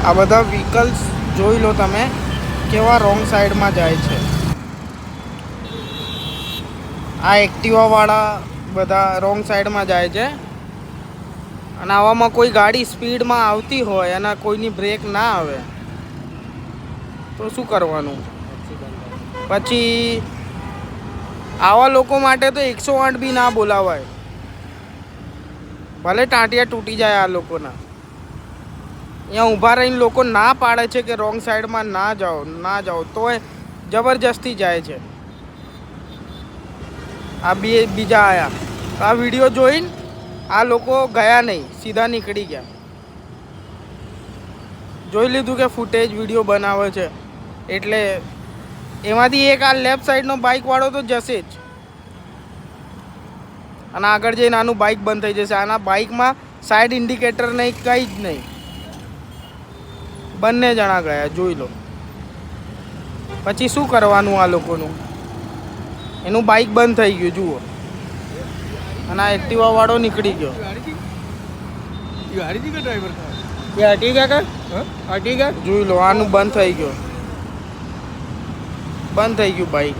આ બધા વ્હીકલ્સ જોઈ લો તમે કેવા રોંગ સાઈડમાં જાય છે. આ એક્ટિવાવાળા બધા રોંગ સાઈડમાં જાય છે. અને આવામાં કોઈ ગાડી સ્પીડમાં આવતી હોય અને કોઈની બ્રેક ના આવે તો શું કરવાનું? પછી આવા લોકો માટે તો 108 બી ના બોલાવાય. ભલે ટાંટિયા તૂટી જાય આ લોકોના. અહીંયા ઊભા રહીને લોકો ના પાડે છે કે રોંગ સાઈડમાં ના જાઓ તોય જબરજસ્તી જાય છે. આ બીજા આયા. આ વિડીયો જોઈને આ લોકો ગયા નહીં, સીધા નીકળી ગયા. જોઈ લીધું કે ફૂટેજ વિડીયો બનાવે છે એટલે એમાંથી એક આ લેફ્ટ સાઈડનો બાઇકવાળો તો જશે જ. અને આગળ જઈને આનું બાઇક બંધ થઈ જશે. આના બાઇકમાં સાઈડ ઇન્ડિકેટર નહીં, કંઈ જ નહીં. બંને જણા ગયા, જોઈ લો. પછી શું કરવાનું આ લોકોનું? એનું બાઇક બંધ થઈ ગયું જુઓ. અને આ એક્ટિવાવાળો નીકળી ગયો. જોઈ લો, આનું બંધ થઈ ગયું બાઇક.